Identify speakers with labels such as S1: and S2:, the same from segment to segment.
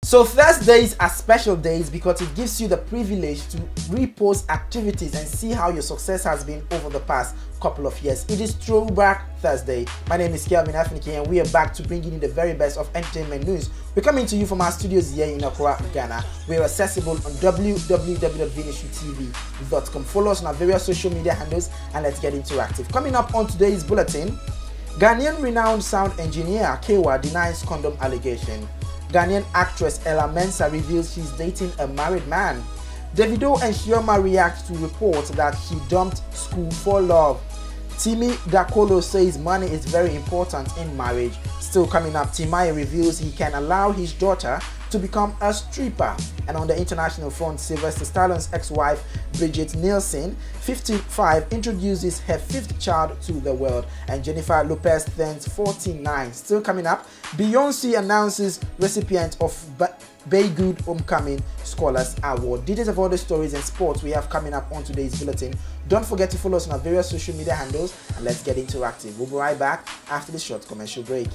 S1: So Thursdays are special days because it gives you the privilege to repost activities and see how your success has been over the past couple of years. It is Throwback Thursday. My name is Kelvin Afiniki and we are back to bringing you the very best of entertainment news. We're coming to you from our studios here in Accra, Ghana. We're accessible on www.venetiantv.com. Follow us on our various social media handles and let's get interactive. Coming up on today's bulletin, Ghanaian renowned sound engineer KAYWA denies condom allegation. Ghanaian actress MENSAH reveals she's dating a married man. Davido and Chioma react to reports that he dumped school for love. TIMI DAKOLO says money is very important in marriage. Still coming up, TIMAYA reveals he can allow his daughter to become a stripper. And on the international front, SYLVESTER STALLONE'S ex-wife BRIGITTE NIELSEN, 55, introduces her 5th child to the world, and Jennifer Lopez turns 49. Still coming up, BEYONCÉ announces recipient of BEYGOOD Homecoming Scholars Award. Details of all the stories and sports we have coming up on today's bulletin. Don't forget to follow us on our various social media handles and let's get interactive. We'll be right back after this short commercial break.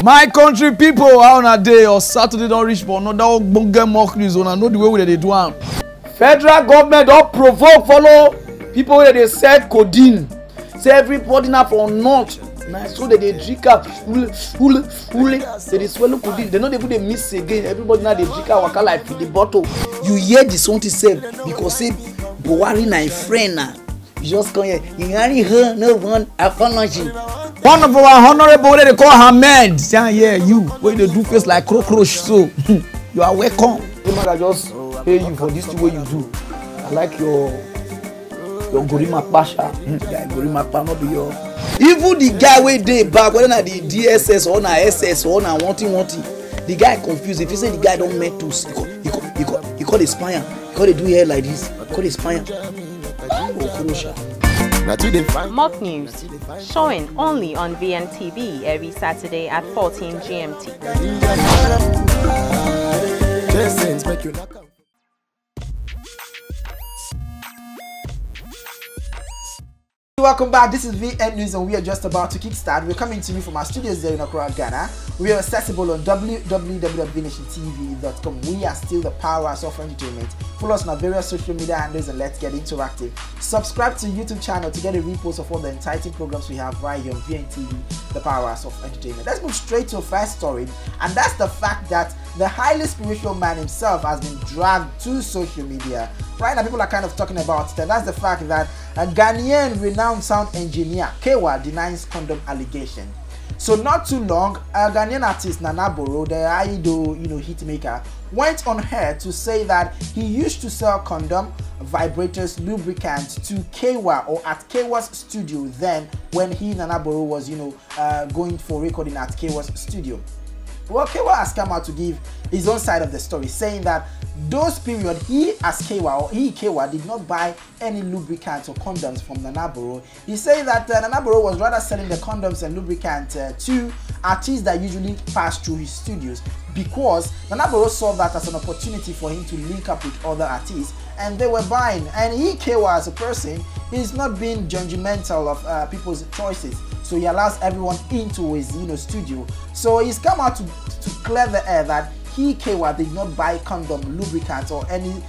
S2: My country people, how on a day or Saturday don't reach for another bunga mock news on I know the way they do one. Federal government don't provoke follow people where they said codeine. Say everybody now from north. Now so that they drink up they swallow codeine. They know they put a miss again. Everybody now they drink out waka like the bottle. You hear this one to say because say Buhari na a friend now. You just come here. You only hear no one apology. One of our honorable, they call her men. Yeah, you. When they do face like cockroach, so you are welcome. I just pay you for this way you do. I like your Gorima Pasha. Yeah, Gorima Pasha, not be your. Even the guy where they back, whether na the DSS or na SS or na wanting. The guy confused. If you say the guy don't meant to, he call the spire. He call they do hair like this. He call the spire.
S3: Mock news showing only on VNTV every Saturday at 14 GMT.
S1: Welcome back. This is VN News and we are just about to kickstart. We're coming to you from our studios there in Accra, Ghana. We are accessible on www.venetiantv.com. We are still the powerhouse of entertainment. Follow us on our various social media handles and let's get interactive. Subscribe to YouTube channel to get a repost of all the enticing programs we have right here on VNTV, the powerhouse of entertainment. Let's move straight to a first story, and that's the fact that the highly spiritual man himself has been dragged to social media. Right now, people are kind of talking about it, and that's the fact that a Ghanaian renowned sound engineer KAYWA denies condom allegation. So not too long, a Ghanaian artist Nana Boro, the idol, hitmaker, went on air to say that he used to sell condom, vibrators, lubricants to KAYWA or at KAYWA's studio then when he, Nana Boro, was going for recording at KAYWA's studio. Well, KAYWA has come out to give his own side of the story, saying that those period he as KAYWA did not buy any lubricants or condoms from Nana Boro. He said that Nana Boro was rather selling the condoms and lubricants to artists that usually pass through his studios, because Nana Boro saw that as an opportunity for him to link up with other artists and they were buying. And he, KAYWA as a person, is not being judgmental of people's choices, so he allows everyone into his studio. So he's come out to clear the air that he, KAYWA, did not buy condom, lubricants or any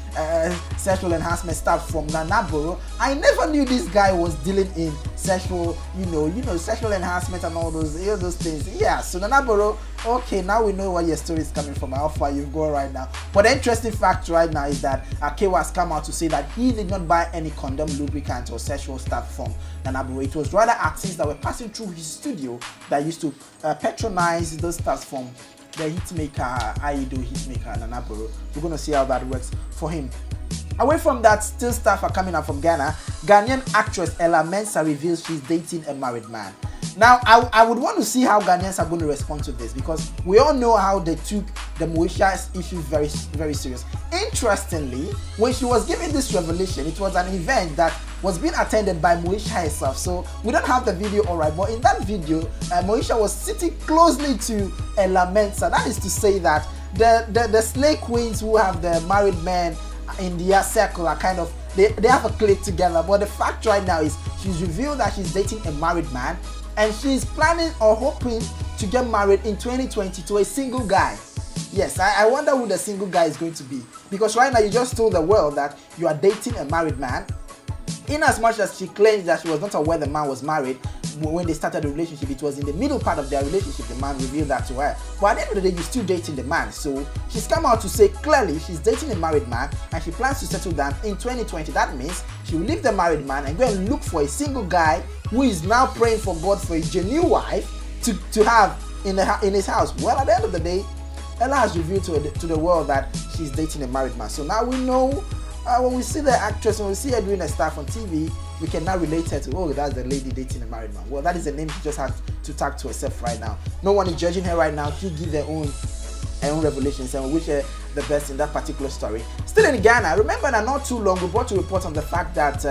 S1: sexual enhancement stuff from Nana Boro. I never knew this guy was dealing in sexual, sexual enhancement and all those things. Yeah, so Nana Boro, okay, now we know where your story is coming from, how far you've gone right now. But the interesting fact right now is that KAYWA has come out to say that he did not buy any condom, lubricant or sexual stuff from Nana Boro. It was rather artists that were passing through his studio that used to patronize those stuff from the hitmaker, idol hitmaker Nana Boro. We're going to see how that works for him. Away from that, still stuff are coming up from Ghana. Ghanaian actress MENSAH reveals she's dating a married man. Now, I would want to see how Ghanaians are going to respond to this, because we all know how they took the Moesha's issue very, very serious. Interestingly, when she was giving this revelation, it was an event that was being attended by Moesha herself. So we don't have the video, alright, but in that video, Moesha was sitting closely to MENSAH. That is to say that the slay queens who have the married men in their circle are kind of, they have a click together. But the fact right now is she's revealed that she's dating a married man, and she's planning or hoping to get married in 2020 to a single guy. Yes, I wonder who the single guy is going to be, because right now you just told the world that you are dating a married man, in as much as she claims that she was not aware the man was married. When they started the relationship, it was in the middle part of their relationship the man revealed that to her. But at the end of the day, you're still dating the man. So she's come out to say clearly she's dating a married man and she plans to settle down in 2020. That means she will leave the married man and go and look for a single guy who is now praying for God for a genuine wife to have in his house. Well, at the end of the day, Ella has revealed to the world that she's dating a married man. So now we know, when we see the actress, when we see her doing her stuff on TV, we can now relate her to, oh, that's the lady dating a married man. Well, that is the name she just has to tag to herself right now. No one is judging her right now. She gives her own revelations, and we wish her the best in that particular story. Still in Ghana, remember that not too long we brought a report on the fact that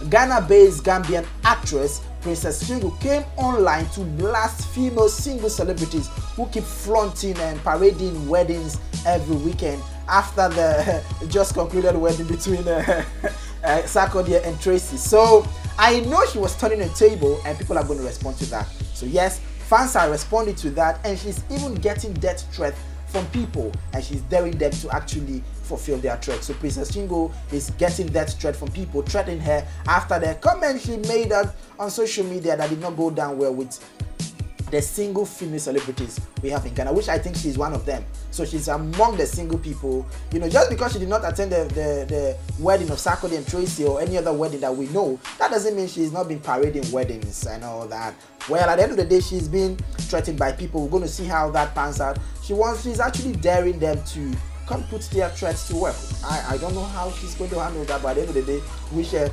S1: Ghana-based Gambian actress Princess Chingu came online to blast female single celebrities who keep flaunting and parading weddings every weekend after the just concluded wedding between Sarkodie and Tracy. So I know she was turning a table, and people are going to respond to that. So yes, fans are responding to that, and she's even getting death threats from people, and she's daring them to actually fulfill their threats. So Princess Chingu is getting death threat from people threatening her after the comment she made on social media that did not go down well with the single female celebrities we have in Ghana, which I think she's one of them. So she's among the single people. You know, just because she did not attend the wedding of Sarkodie and Tracy or any other wedding that we know, that doesn't mean she's not been parading weddings and all that. Well, at the end of the day, she's been threatened by people. We're going to see how that pans out. She's actually daring them to come put their threats to work. I don't know how she's going to handle that, but at the end of the day, we wish her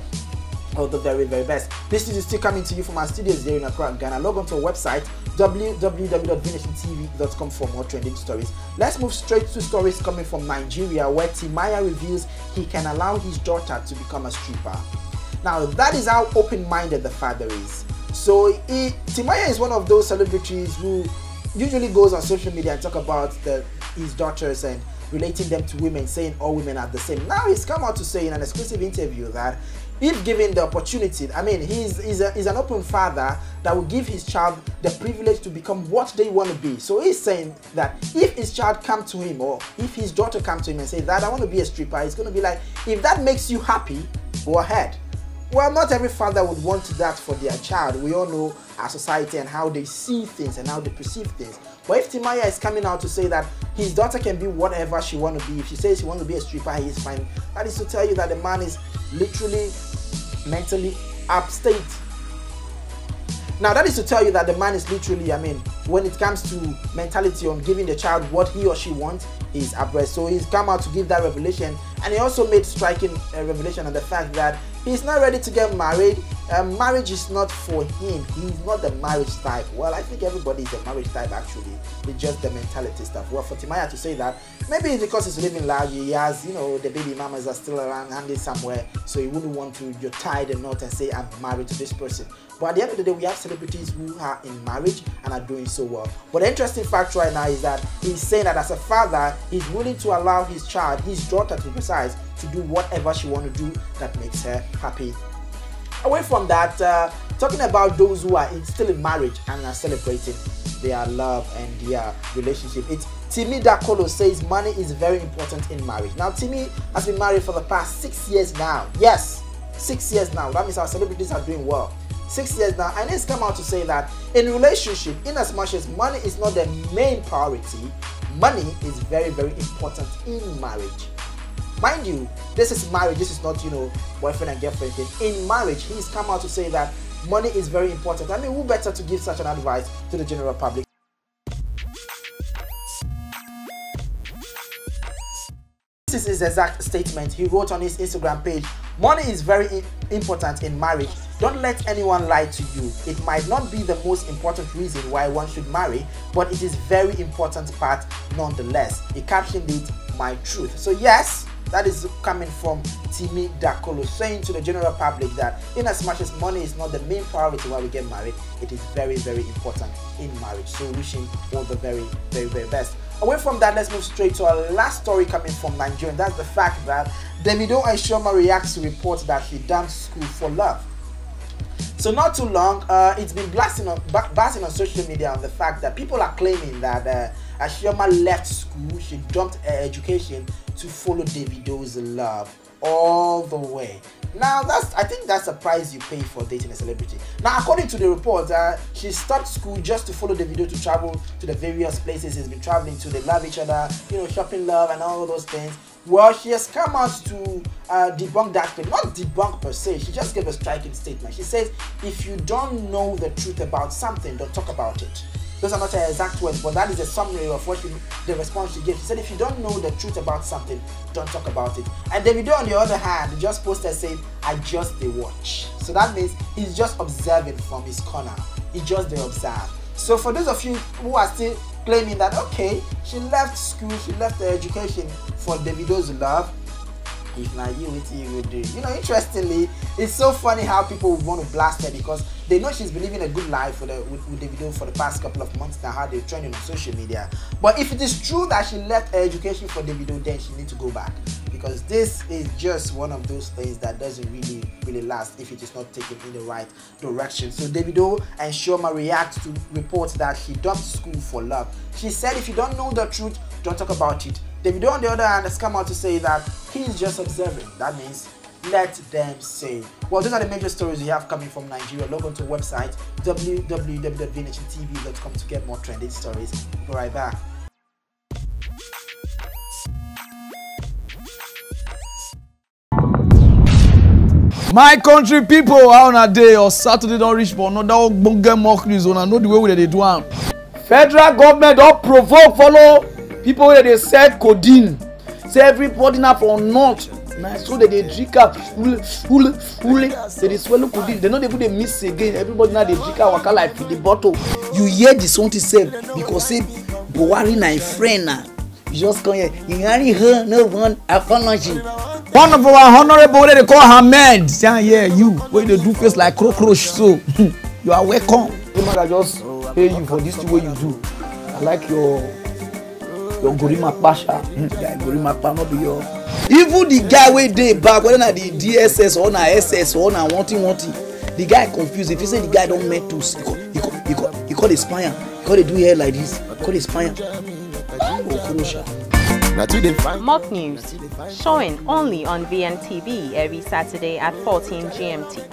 S1: all the very, very best. This is still coming to you from our studios here in Accra, Ghana. Log on to our website www.vnationtv.com for more trending stories. Let's move straight to stories coming from Nigeria, where TIMAYA reveals he can allow his daughter to become a stripper. Now, that is how open-minded the father is. So TIMAYA is one of those celebrities who usually goes on social media and talk about his daughters and relating them to women, saying all women are the same. Now he's come out to say in an exclusive interview that if given the opportunity, I mean, he's an open father that will give his child the privilege to become what they want to be. So he's saying that if his child come to him, or if his daughter come to him and say, Dad, I want to be a stripper, he's going to be like, if that makes you happy, go ahead. Well, not every father would want that for their child. We all know our society and how they see things and how they perceive things. But if TIMAYA is coming out to say that his daughter can be whatever she wants to be, if she says she wants to be a stripper, he is fine. That is to tell you that the man is literally mentally upstate. Now that is to tell you that the man is literally, I mean, when it comes to mentality on giving the child what he or she wants, he's abreast. So he's come out to give that revelation, and he also made striking revelation on the fact that he's not ready to get married. Marriage is not for him. He's not the marriage type. Well, I think everybody is a marriage type actually. It's just the mentality stuff. Well, for TIMAYA to say that, maybe it's because he's living large. He has, you know, the baby mamas are still around handy somewhere, so he wouldn't want to tie the knot and say I'm married to this person. But at the end of the day, we have celebrities who are in marriage and are doing so well. But the interesting fact right now is that he's saying that as a father, he's willing to allow his child, his daughter to be precise, to do whatever she wants to do that makes her happy. Away from that, talking about those who are still in marriage and are celebrating their love and their relationship, it's TIMI DAKOLO says money is very important in marriage. Now, TIMI has been married for the past 6 years now. Yes, 6 years now. That means our celebrities are doing well. 6 years now, and he's come out to say that in relationship, in as much as money is not the main priority, money is very, very important in marriage. Mind you, this is marriage, this is not, you know, boyfriend and girlfriend thing. In marriage, he's come out to say that money is very important. I mean, who better to give such an advice to the general public? This is his exact statement. He wrote on his Instagram page, money is very important in marriage. Don't let anyone lie to you. It might not be the most important reason why one should marry, but it is very important part nonetheless. He captioned it, my truth. So yes, that is coming from TIMI DAKOLO, saying to the general public that in as much as money is not the main priority while we get married, it is very, very important in marriage. So wishing all the very, very, very best. Away from that, let's move straight to our last story coming from Nigeria. And that's the fact that Davido and Chioma reacts to reports that he dumped school for love. So not too long, it's been blasting on social media on the fact that people are claiming that Chioma left school, she dumped her education to follow Davido's love all the way. Now I think that's the price you pay for dating a celebrity. Now according to the report, she stopped school just to follow Davido to travel to the various places he's been traveling to. They love each other, you know, shopping love and all those things. Well, she has come out to debunk that claim. Not debunk per se, she just gave a striking statement. She says, if you don't know the truth about something, don't talk about it. Those are not her exact words, but that is a summary of what the response she gave. She said, if you don't know the truth about something, don't talk about it. And Davido, on the other hand, just posted saying, I just dey watch. So that means he's just observing from his corner. He just dey observe. So for those of you who are still claiming that, okay, she left school, she left her education for Davido's love, if not you, what you will do. You know, interestingly, it's so funny how people would want to blast her because they know she's been living a good life with Davido for the past couple of months now, how they're trending on social media. But if it is true that she left her education for Davido, then she needs to go back, because this is just one of those things that doesn't really last if it is not taken in the right direction. So Davido and Chioma react to reports that she dumped school for love. She said, if you don't know the truth, don't talk about it. Davido, on the other hand, has come out to say that he's just observing. That means let them say. Well, those are the major stories we have coming from Nigeria. Log on to our website www.vnhtv.com to get more trending stories. We'll be right back.
S2: My country people, how on a day or Saturday don't reach for another ogbonge mock news. Una know the way they do am. Federal government don't provoke follow people where they said codeine. Say everybody now from north. Now so they drink up full. They swallow codeine. They know they put a miss again. Everybody now they drink out waka like the bottle. You hear this one to say because say Buhari na a friend now. You just come here. You only hear no one apology. One of our honorable they call Ahmed. Yeah, you where they do face like cockroach. So you are welcome. The man that just pay you for this way you do. I like your Gorima Pasha. Yeah, Gorima Pasha not be your. Even the guy wey dey back, whether na the DSS or na SS or na wanting, the guy confused. If you say the guy don't meant to, he call the spire. He call they do hair like this. He call the spire.
S3: Mock news, showing only on VNTV every Saturday at 14 GMT.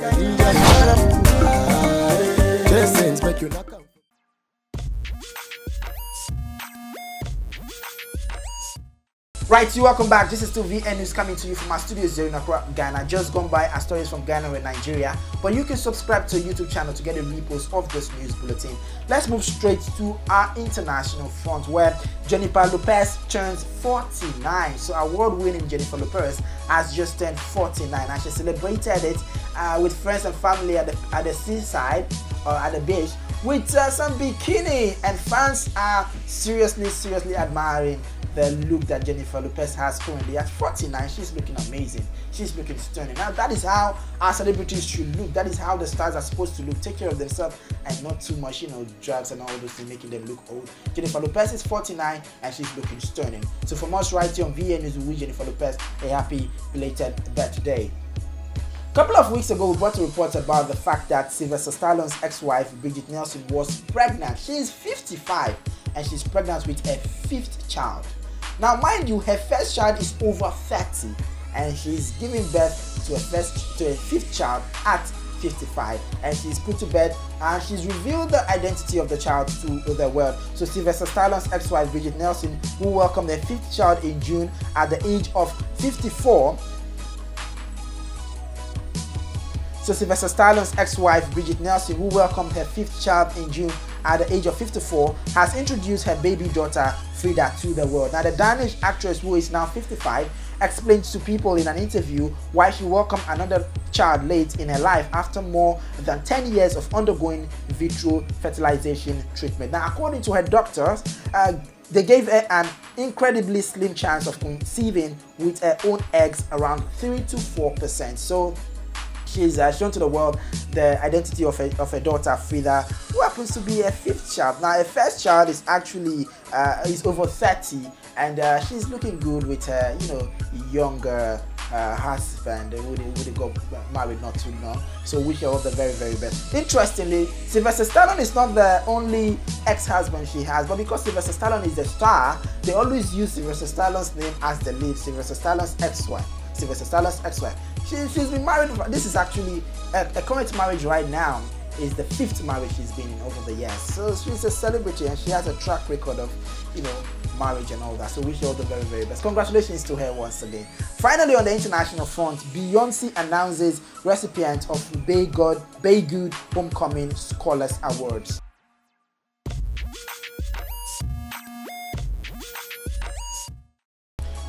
S1: Right, so welcome back. This is still VN News coming to you from our studios here in Accra, Ghana. Just gone by our stories from Ghana and Nigeria. But you can subscribe to our YouTube channel to get a repost of this news bulletin. Let's move straight to our international front where Jennifer Lopez turns 49. So our award-winning Jennifer Lopez has just turned 49 and she celebrated it with friends and family at the seaside or at the beach with some bikini, and fans are seriously admiring the look that Jennifer Lopez has currently at 49. She's looking amazing. She's looking stunning. Now that is how our celebrities should look. That is how the stars are supposed to look. Take care of themselves and not too much, you know, drugs and all those things making them look old. Jennifer Lopez is 49 and she's looking stunning. So from us right here on VN News, we wish Jennifer Lopez a happy belated birthday. A couple of weeks ago, we brought a report about the fact that Sylvester Stallone's ex-wife, BRIGITTE NIELSEN, was pregnant. She is 55 and she's pregnant with a 5th child. Now, mind you, her first child is over 30 and she's giving birth to a 5th child at 55, and she's put to bed and she's revealed the identity of the child to the world. So Sylvester Stallone's ex-wife, BRIGITTE NIELSEN, who welcomed their 5th child in June at the age of 54. So Sylvester Stallone's ex-wife, BRIGITTE NIELSEN, who welcomed her 5th child in June at the age of 54, has introduced her baby daughter, Frida, to the world. Now, the Danish actress, who is now 55, explained to people in an interview why she welcomed another child late in her life after more than 10 years of undergoing vitro fertilization treatment. Now, according to her doctors, they gave her an incredibly slim chance of conceiving with her own eggs, around 3 to 4%. So she's shown to the world the identity of her daughter Frida, who happens to be her 5th child. Now her first child is actually is over 30, and she's looking good with her, you know, younger husband who they got married not too long. So wish her all the very, very best. Interestingly, Sylvester Stallone is not the only ex-husband she has, but because Sylvester Stallone is the star, they always use Sylvester Stallone's name as the lead. Sylvester Stallone's ex-wife. Sylvester Stallone's ex-wife. She's been married. This is actually a current marriage right now. Is the 5th marriage she's been in over the years. So she's a celebrity and she has a track record of, you know, marriage and all that. So wish her all the very, very best. Congratulations to her once again. Finally, on the international front, Beyonce announces recipient of BEYGOOD Homecoming Scholars Awards.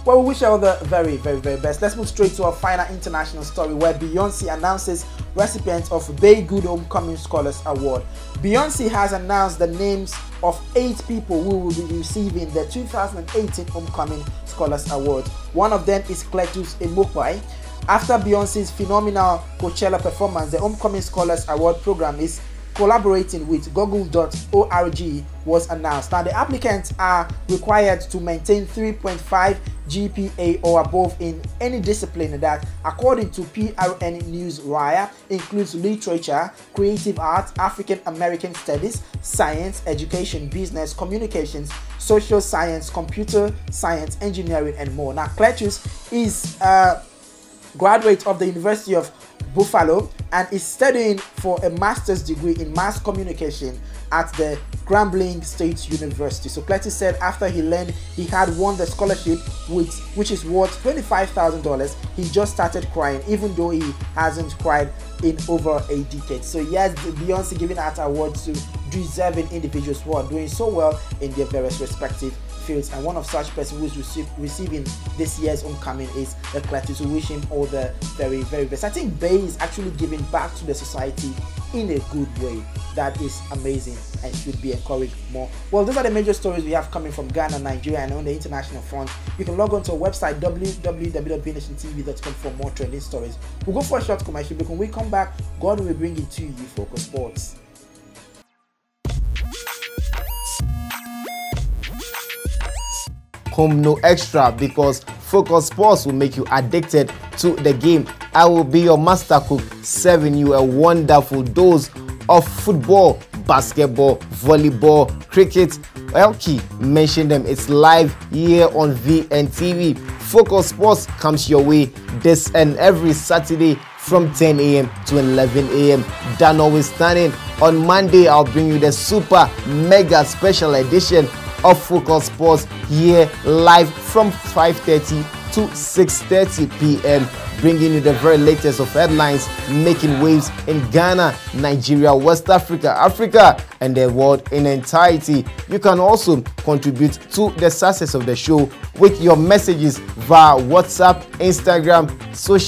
S1: Well, we wish her all the very, very, very best. Let's move straight to our final international story where Beyonce announces recipients of BEYGOOD Homecoming Scholars Award. Beyonce has announced the names of 8 people who will be receiving the 2018 Homecoming Scholars Award. One of them is Cletus Emopai. After Beyonce's phenomenal Coachella performance, the Homecoming Scholars Award program is collaborating with Google.org was announced. Now, the applicants are required to maintain 3.5 GPA or above in any discipline that, according to PRN News Wire, includes literature, creative art, African American studies, science, education, business, communications, social science, computer science, engineering, and more. Now, Cletus is a graduate of the University of Buffalo and is studying for a master's degree in mass communication at the Grambling State University. So Cletus said after he learned he had won the scholarship, which is worth $25,000, he just started crying, even though he hasn't cried in over a decade. So yes, Beyonce giving out awards to deserving individuals who are doing so well in their various respective fields, and one of such person who is receiving this year's homecoming is the Cletus. We wish him all the very, very best. I think Bey is actually giving back to the society in a good way. That is amazing and should be encouraged more. Well, those are the major stories we have coming from Ghana, Nigeria, and on the international front. You can log on to our website www.bnationtv.com for more trending stories. We'll go for a short commercial, but when we come back, God will bring it to you, Focus Sports.
S4: Home no extra, because Focus Sports will make you addicted to the game. I will be your master cook, serving you a wonderful dose of football, basketball, volleyball, cricket. Elkie mentioned them. It's live here on VNTV. Focus Sports comes your way this and every Saturday from 10 a.m. to 11 a.m. That notwithstanding, on Monday I'll bring you the super mega special edition of Focus Sports here live from 5:30 to 6:30 p.m. bringing you the very latest of headlines making waves in Ghana, Nigeria, West Africa, Africa, and the world in entirety. You can also contribute to the success of the show with your messages via WhatsApp, Instagram,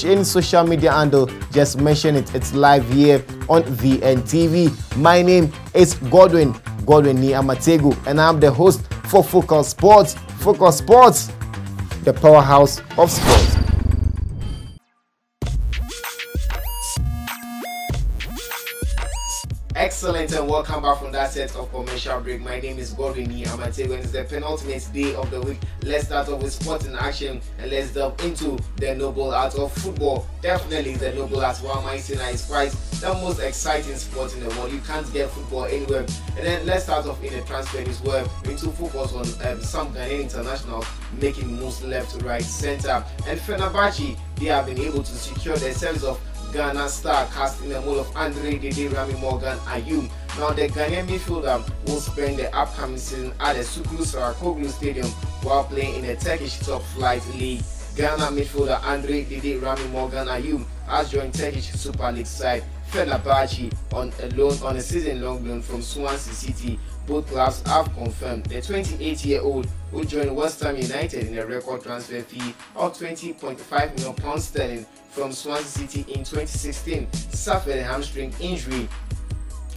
S4: any social media handle. Just mention it. It's live here on VNTV. My name is Godwin Niamategu, and I'm the host for Focus Sports. Focus Sports, the powerhouse of sports. Excellent, and welcome back from that set of commercial break. My name is Godwin Niamategu, and it's the penultimate day of the week. Let's start off with sport in action, and let's delve into the noble art of football. Definitely the noble art, while my is quite the most exciting sport in the world. You can't get football anywhere. And then let's start off in the transfer news, where we to focus on some Ghanaian internationals making moves left, right, center. And Fenerbahce, they have been able to secure the service of Ghana star cast in the mold of Andre Dede Rami Morgan Ayum. Now the Ghanaian midfielder will spend the upcoming season at the Sukulu Sarakoglu Stadium while playing in the Turkish top flight league. Ghana midfielder Andre Dede Rami Morgan Ayum has joined Turkish Super League side Fenerbahce on a season-long loan from Swansea City. Both clubs have confirmed the 28-year-old will join West Ham United in a record transfer fee of £20.5 million sterling from Swansea City in 2016, suffered a hamstring injury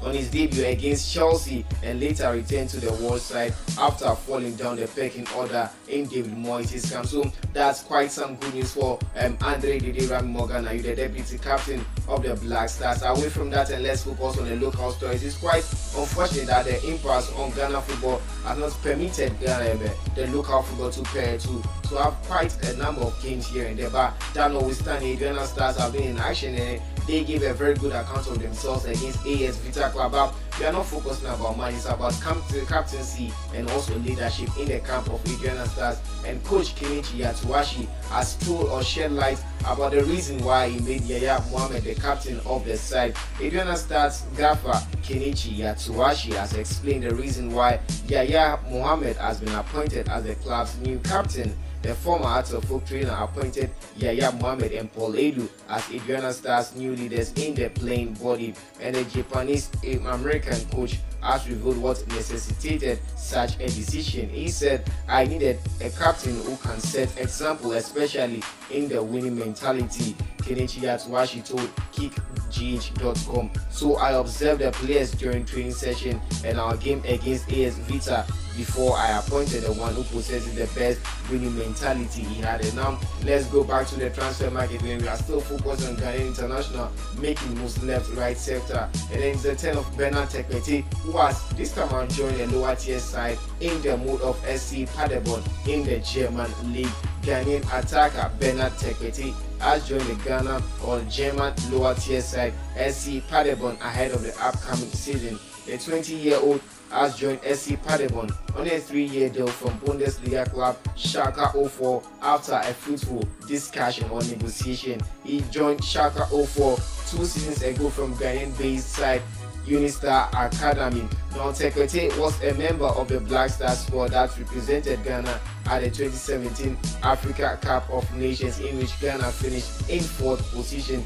S4: on his debut against Chelsea and later returned to the world side after falling down the pecking order in David Moyes' camp. So that's quite some good news for Andre Morgan, the deputy captain of the Black Stars. Away from that, and let's focus on the local stories. It's quite unfortunate that the impasse on Ghana football has not permitted the local football to have quite a number of games here and there, but that notwithstanding, Ghana Stars have been in action and they gave a very good account of themselves against AS Vita Club. But we are not focusing about money, it's about captaincy and also leadership in the camp of Ghana Stars. And Coach Kenichi Yatuashi has told or shed light about the reason why he made Yaya Mohammed the captain of the side. Ghana Stars gaffer Kenichi Yatuashi has explained the reason why Yaya Mohammed has been appointed as the club's new captain. The former Hearts of Folk trainer appointed Yaya Mohammed and Paul Edu as Ghana Stars' new leaders in the playing body, and the Japanese-American coach has revealed what necessitated such a decision. He said, "I needed a captain who can set example, especially in the winning mentality." Kenichi Yatuashi told kickgh.com. "So I observed the players during training session and our game against AS Vita before I appointed the one who possesses the best winning mentality he had." And now let's go back to the transfer market when we are still focused on Ghanaian international making moves left, right sector. And then it's the turn of Bernard Tekpete, who has this time around joined the lower tier side in the mood of SC Paderborn in the German league. Ghanaian attacker Bernard Tekpete has joined the Ghana or German lower tier side SC Paderborn ahead of the upcoming season. The 20-year-old has joined SC Paderborn on a 3-year deal from Bundesliga club Schalke 04 after a fruitful discussion or negotiation. He joined Schalke 04 2 seasons ago from Ghanaian-based side Unistar Academy. Now Tekpete was a member of the Black Stars squad that represented Ghana at the 2017 Africa Cup of Nations, in which Ghana finished in 4th position.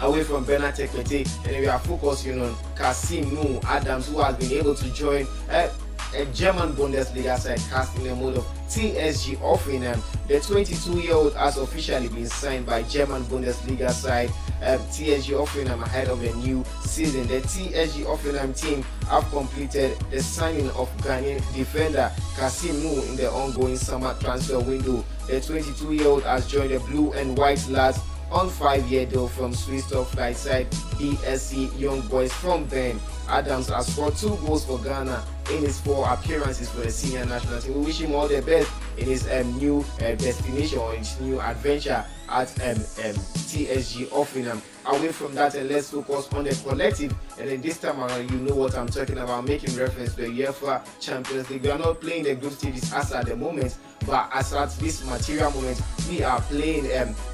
S4: Away from Bernard Tekpete, and we are focusing on Kasim Adams, who has been able to join a German Bundesliga side cast in the mode of TSG Hoffenheim. The 22-year-old has officially been signed by German Bundesliga side TSG Hoffenheim ahead of the new season. The TSG Hoffenheim team have completed the signing of Ghanaian defender Kasim in the ongoing summer transfer window. The 22-year-old has joined the Blue and White Lads on 5-year deal from Swiss top flight side BSC Young Boys from Bern. Adams has scored 2 goals for Ghana in his 4 appearances for the senior national team. We wish him all the best in his new destination or his new adventure at TSG Hoffenheim. Away from that, and let's focus on the collective. And then this time around, you know what I'm talking about, making reference to the UEFA Champions League. We are not playing the group stages as at the moment, but as at this material moment, we are playing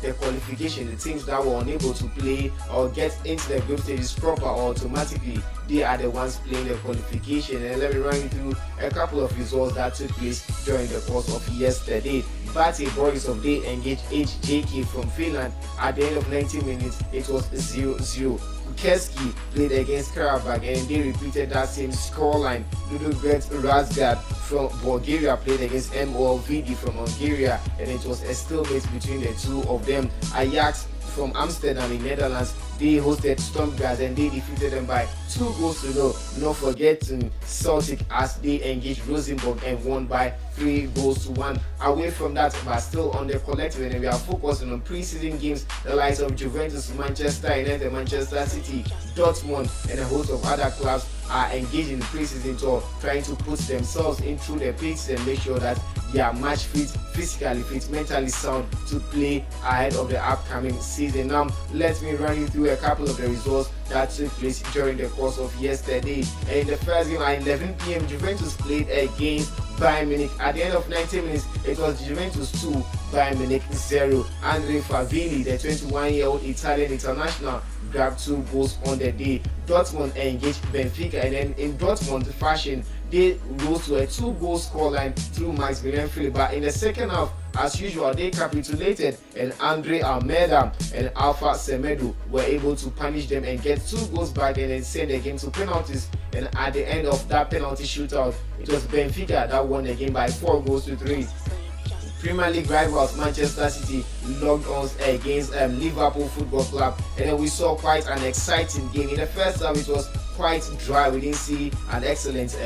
S4: the qualification. The teams that were unable to play or get into the group stages proper or automatically, they are the ones playing the qualification. And let me run you through a couple of results that took place during the course of yesterday. Bate Borisov, they engaged HJK from Finland. At the end of 90 minutes, it was 0-0. Keski played against Karabakh and they repeated that same scoreline. Ludogorets Razgrad from Bulgaria played against MOLVD from Hungary, and it was a stalemate between the two of them. Ajax from Amsterdam in Netherlands, they hosted Stormgrass and they defeated them by 2-0. Not forgetting Celtic as they engaged Rosenborg and won by 3-1. Away from that, but still on the collective, and we are focusing on pre-season games. The likes of Juventus, Manchester United, Manchester City, Dortmund, and a host of other clubs are engaged in the pre-season tour, trying to put themselves in through the pits and make sure that they are match fit, physically fit, mentally sound to play ahead of the upcoming season. Now, let me run you through a couple of the results that took place during the course of yesterday. And in the first game at 11 p.m, Juventus played against Bayern Munich. At the end of 90 minutes, it was Juventus 2, Bayern Munich 0. Andre Favilli, the 21-year-old Italian international, grabbed 2 goals on the day. Dortmund engaged Benfica, and then in Dortmund fashion, they rose to a 2-goal scoreline through Maximilian Philipp. But in the second half, as usual, they capitulated, and Andre Almeida and Alpha Semedo were able to punish them and get 2 goals back and then send the game to penalties. And at the end of that penalty shootout, it was Benfica that won the game by 4-3. Premier League rivals Manchester City logged on against Liverpool Football Club, and then we saw quite an exciting game. In the first half, it was quite dry. We didn't see an excellent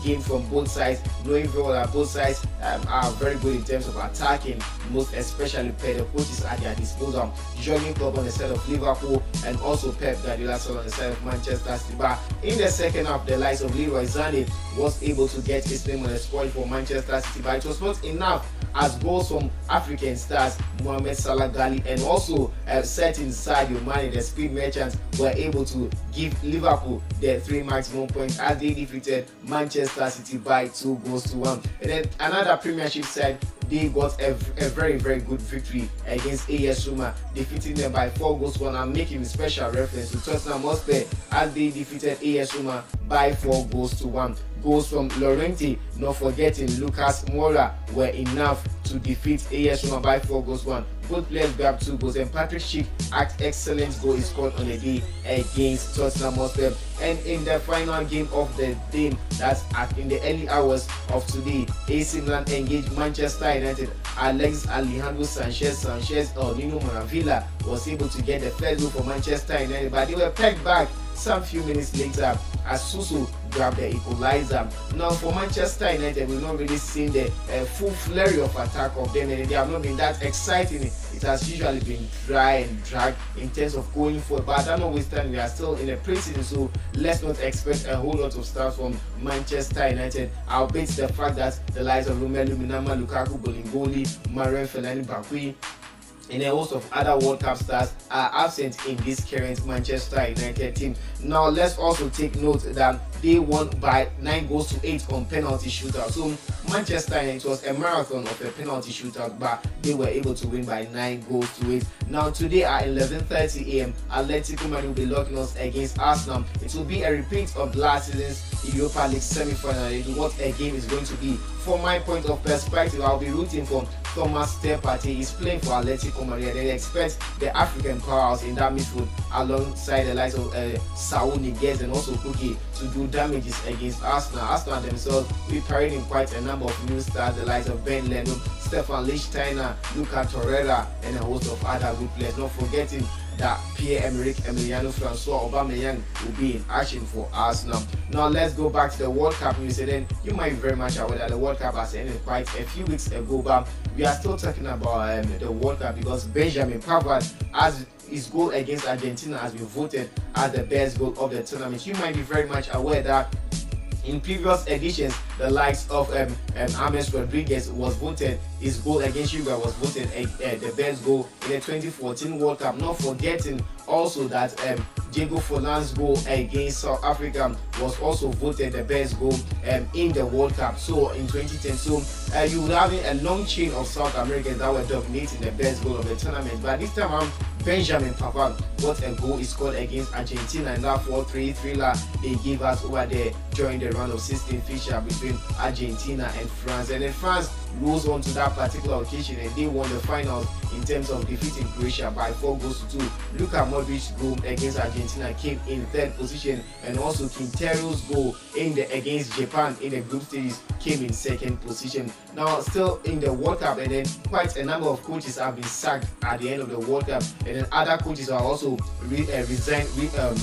S4: game from both sides, knowing very well that both sides are very good in terms of attacking, most especially the coaches at their disposal. Jurgen Klopp on the side of Liverpool and also Pep Guardiola on the side of Manchester City. But in the second half, the likes of Leroy Sané was able to get his name on the squad for Manchester City, but it was not enough, as goals from African stars Mohamed Salah, Ghali, and also set inside your money, the speed merchants were able to give Liverpool their 3 maximum points as they defeated Manchester City by 2-1. And then another Premiership side, they got a very good victory against AS Roma, defeating them by 4-1. I'm making special reference to Tottenham Hotspur as they defeated AS Roma by 4-1. Goals from Llorente, not forgetting Lucas Moura, were enough to defeat AS Roma by 4-1. Both players grabbed 2 goals, and Patrick Schick had excellent goal he scored on the day against Tottenham Hotspur. And in the final game of the day, that's in the early hours of today, AC Milan engaged Manchester United. Alejandro Sanchez or Nino Maravilla was able to get the first goal for Manchester United, but they were pegged back some few minutes later as Suso grabbed the equalizer. Now for Manchester United, we've not really seen the full flurry of attack of them, and they have not been that exciting. It has usually been dry and drag in terms of going forward, but notwithstanding, we are still in a pre-season, so let's not expect a whole lot of stuff from Manchester United. I'll bet the fact that the likes of Romelu Minama, Lukaku, Bolingoli, Marouane Fellaini, Bakwi, and a host of other World Cup stars are absent in this current Manchester United team. Now let's also take note that they won by 9-8 on penalty shootout. So Manchester United, was a marathon of a penalty shootout, but they were able to win by 9-8. Now today at 11:30 AM, Atletico Madrid will be locking us against Arsenal. It will be a repeat of last season's Europa League semi-final. What a game is going to be. From my point of perspective, I'll be rooting for Thomas Partey. He's playing for Atletico Madrid, and they expect the African powers in that midfield alongside the likes of Saul Niguez and also Cookie to do damages against Arsenal. Arsenal themselves will be parading quite a number of new stars, the likes of Ben Leno, Stefan Lichtsteiner, Luca Torreira, and a host of other good players. Not forgetting that Pierre-Emerick Emiliano Francois Aubameyang will be in action for Arsenal. Now let's go back to the World Cup news. And then you might be very much aware that the World Cup has ended quite a few weeks ago, but we are still talking about the World Cup because Benjamin Pavard, as his goal against Argentina, has been voted as the best goal of the tournament. You might be very much aware that in previous editions, the likes of James Rodriguez was voted, his goal against Uruguay was voted the best goal in the 2014 World Cup. Not forgetting also that Diego Forlan's goal against South Africa was also voted the best goal in the World Cup. So in 2010, so you will have a long chain of South Americans that were dominating the best goal of the tournament. But this time around, Benjamin Pavard got a goal he scored against Argentina, and that 4-3 thriller they gave us over there during the round of 16 fixture between Argentina and France. And then France rose on to that particular occasion, and they won the finals in terms of defeating Croatia by 4-2. Luka Modric's goal against Argentina came in 3rd position, and also Quintero's goal against Japan in the group stages came in 2nd position. Now still in the World Cup, and then quite a number of coaches have been sacked at the end of the World Cup, and then other coaches are also resigned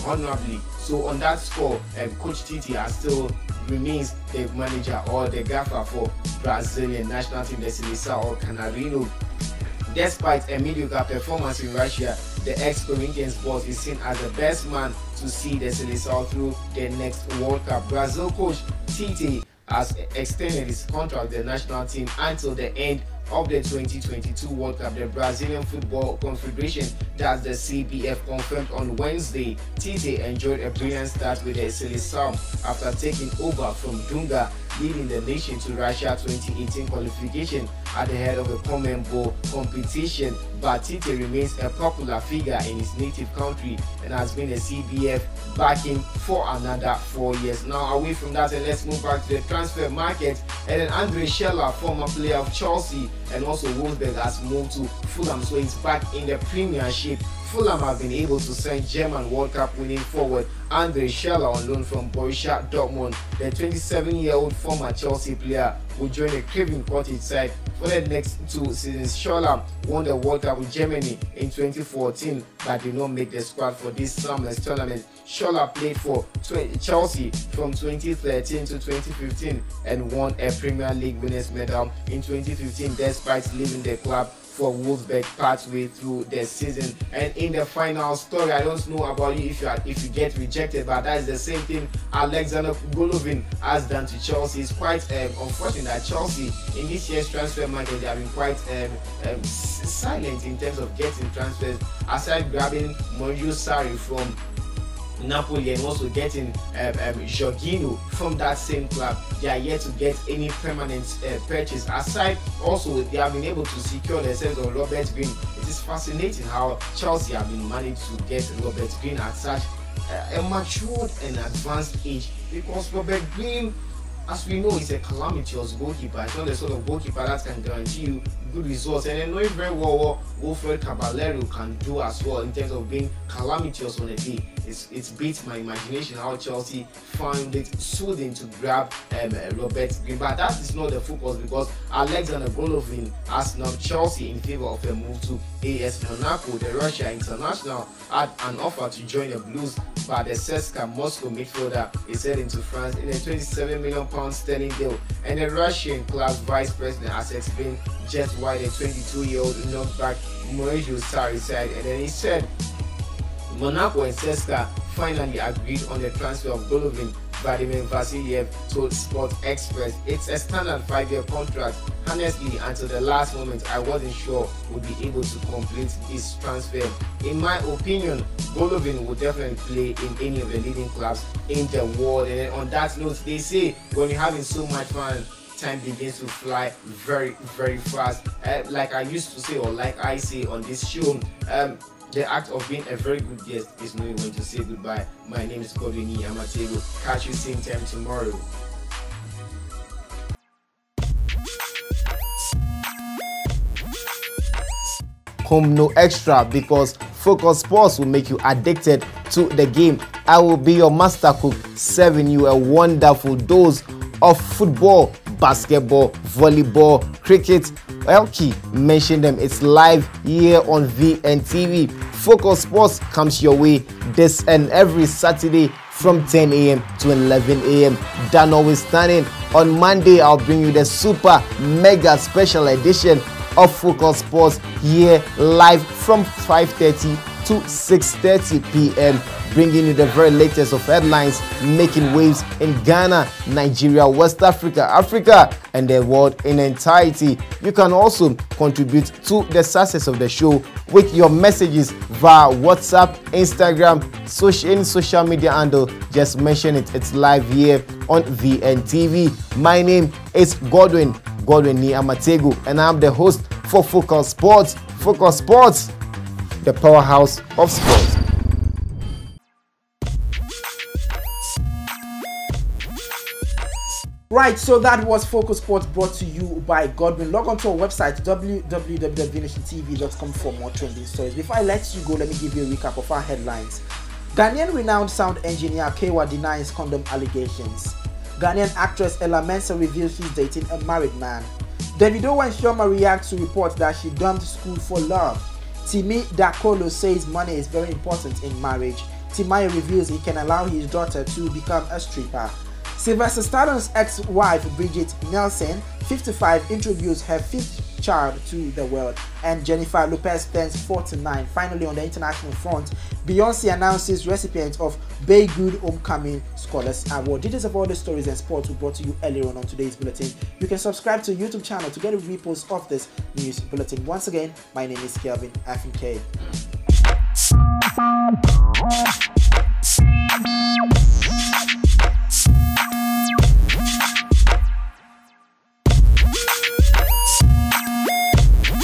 S4: honorably. So on that score, Coach Tite still remains the manager or the gaffer for Brazilian national team, the Seleção or Canarino. Despite a mediocre performance in Russia, the ex-Corinthians boss is seen as the best man to see the Seleção through the next World Cup. Brazil coach Tite has extended his contract with the national team until the end of the 2022 World Cup. The Brazilian Football Confederation, that's the CBF, confirmed on Wednesday Tite enjoyed a brilliant start with the Seleção after taking over from Dunga, leading the nation to Russia 2018 qualification at the head of the CONMEBOL competition. But Tite remains a popular figure in his native country and has been a CBF backing for another 4 years. Now away from that, and let's move back to the transfer market. And then Andre Schürrle, former player of Chelsea and also Wolfsburg, has moved to Fulham, so he's back in the Premiership Fulham have been able to sign German World Cup winning forward Andre Schürrle on loan from Borussia Dortmund. The 27-year-old former Chelsea player will join the Craven Cottage side for the next 2 seasons. Schürrle won the World Cup with Germany in 2014 but did not make the squad for this summer's tournament. Schürrle played for Chelsea from 2013 to 2015 and won a Premier League winners medal in 2015 despite leaving the club for Wolfsburg partway through the season. And in the final story, I don't know about you if you get rejected, but that is the same thing Alexander Golovin has done to Chelsea. It's quite unfortunate that Chelsea in this year's transfer market they have been quite silent in terms of getting transfers, aside grabbing Maurizio Sarri from Napoli and also getting Jorginho from that same club. They are yet to get any permanent purchase. Aside, also they have been able to secure the sense of Robert Green. It is fascinating how Chelsea have been managed to get Robert Green at such a matured and advanced age, because Robert Green, as we know, is a calamitous goalkeeper. It's not the sort of goalkeeper that can guarantee you good results, and I know very well what Wilfred Caballero can do as well in terms of being calamitous on a day. It's beat my imagination how Chelsea found it soothing to grab Robert Green, but that is not the focus, because Alexander Golovin has now Chelsea in favour of a move to AS Monaco. The Russia international had an offer to join the Blues, but the CSKA Moscow midfielder is heading to France in a £27 million sterling deal, and the Russian club's vice president has explained just why the 22-year-old knocked back Maurizio Sarri said, and then he said Monaco and CSKA finally agreed on the transfer of Golovin. Vladimir Vasiliev told Sport Express it's a standard 5-year contract. Honestly, until the last moment, I wasn't sure we'd be able to complete his transfer. In my opinion, Golovin will definitely play in any of the leading clubs in the world. And on that note, they say when you're having so much fun, time begins to fly very, very fast. Like I used to say, or like I say on this show, the act of being a very good guest is knowing when to say goodbye. My name is Godwin Amatego. Catch you same time tomorrow. Home no extra, because Focus Sports will make you addicted to the game. I will be your master cook, serving you a wonderful dose of football, basketball, volleyball, cricket. Elkie mentioned them. It's live here on VNTV. Focus Sports comes your way this and every Saturday from 10 a.m. to 11 a.m. That notwithstanding, on Monday I'll bring you the super mega special edition of Focus Sports here live from 5:30 to 6:30 p.m. bringing you the very latest of headlines making waves in Ghana, Nigeria, West Africa, Africa, and the world in entirety. You can also contribute to the success of the show with your messages via WhatsApp, Instagram, any social media handle. Just mention it. It's live here on VNTV. My name is Godwin Amatego, and I'm the host for Focus Sports. Focus Sports, the powerhouse of sports.
S1: Right, so that was Focus Sports brought to you by Godwin. Log on to our website www.vnationtv.com for more trending stories. Before I let you go, let me give you a recap of our headlines. Ghanaian renowned sound engineer KAYWA denies condom allegations. Ghanaian actress MENSAH reveals she's dating a married man. Davido and Chioma reacts to reports that she dumped school for love. TIMI DAKOLO says money is very important in marriage. TIMAYA reveals he can allow his daughter to become a stripper. Sylvester Stallone's ex-wife Brigitte, NIELSEN, 55, introduced her 5th child to the world, and Jennifer Lopez turns 49. Finally, on the international front, Beyonce announces recipients of BEYGOOD Homecoming Scholars Award. Details of all the stories and sports we brought to you earlier on today's bulletin. You can subscribe to our YouTube channel to get a repost of this news bulletin. Once again, my name is Kelvin Afinke.